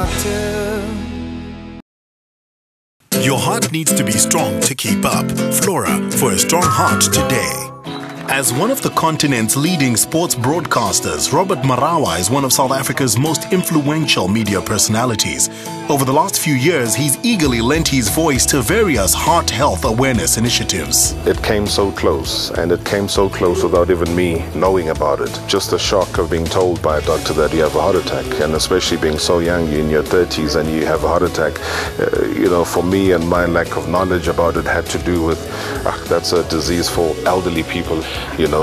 doctor. Your heart needs to be strong to keep up. Flora, for a strong heart today. As one of the continent's leading sports broadcasters, Robert Marawa is one of South Africa's most influential media personalities. Over the last few years, he's eagerly lent his voice to various heart health awareness initiatives. It came so close, and it came so close without even me knowing about it. Just the shock of being told by a doctor that you have a heart attack, and especially being so young, you're in your 30s and you have a heart attack. For me and my lack of knowledge about it had to do with, that's a disease for elderly people.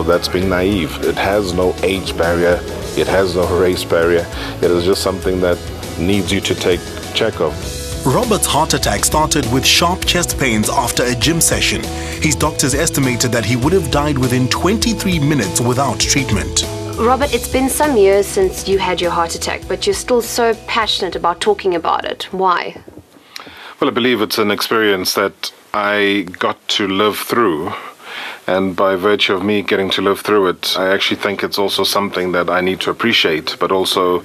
That's being naive. It has no age barrier. It has no race barrier. It is just something that needs you to take check of. Robert's heart attack started with sharp chest pains after a gym session. His doctors estimated that he would have died within 23 minutes without treatment. Robert, it's been some years since you had your heart attack, but you're still so passionate about talking about it. Why? Well, I believe it's an experience that I got to live through. And by virtue of me getting to live through it, I actually think it's also something that I need to appreciate, but also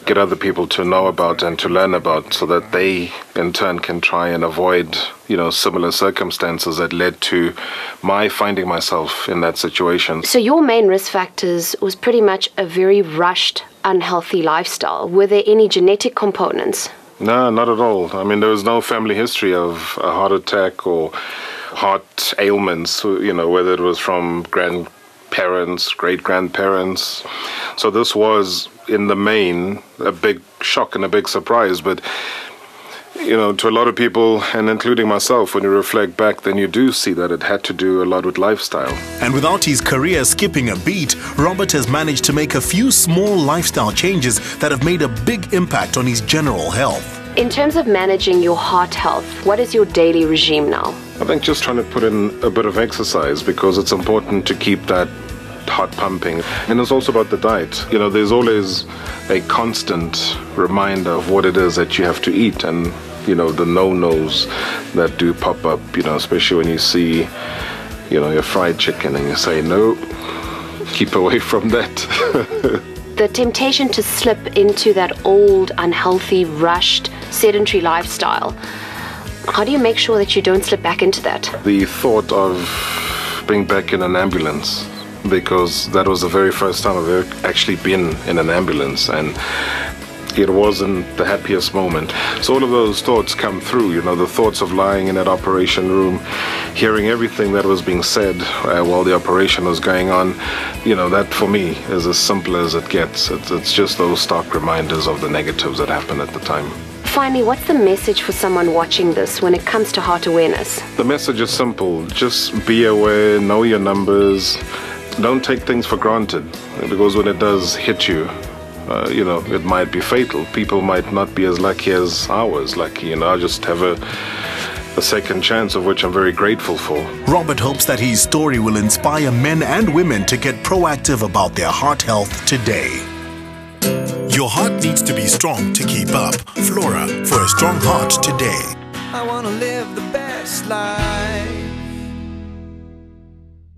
get other people to know about and to learn about so that they, in turn, can try and avoid, similar circumstances that led to my finding myself in that situation. So your main risk factors was pretty much a very rushed, unhealthy lifestyle. Were there any genetic components? No, not at all. I mean, there was no family history of a heart attack or heart ailments, whether it was from grandparents, great-grandparents. So this was, in the main, a big shock and a big surprise. But, to a lot of people, and including myself, when you reflect back, then you do see that it had to do a lot with lifestyle. And without his career skipping a beat, Robert has managed to make a few small lifestyle changes that have made a big impact on his general health. In terms of managing your heart health, what is your daily regime now? I think just trying to put in a bit of exercise because it's important to keep that heart pumping. And it's also about the diet. There's always a constant reminder of what it is that you have to eat and, the no-nos that do pop up, especially when you see, your fried chicken and you say, no, keep away from that. The temptation to slip into that old, unhealthy, rushed, sedentary lifestyle. How do you make sure that you don't slip back into that? The thought of being back in an ambulance, because that was the very first time I've ever actually been in an ambulance, and it wasn't the happiest moment. So all of those thoughts come through, the thoughts of lying in that operation room, hearing everything that was being said while the operation was going on. That for me is as simple as it gets. It's just those stark reminders of the negatives that happened at the time. Finally, what's the message for someone watching this when it comes to heart awareness? The message is simple. Just be aware, know your numbers. Don't take things for granted, because when it does hit you, it might be fatal. People might not be as lucky as I was lucky. I just have a second chance, of which I'm very grateful for. Robert hopes that his story will inspire men and women to get proactive about their heart health today. Your heart needs to be strong to keep up. Flora, for a strong heart today. I want to live the best life.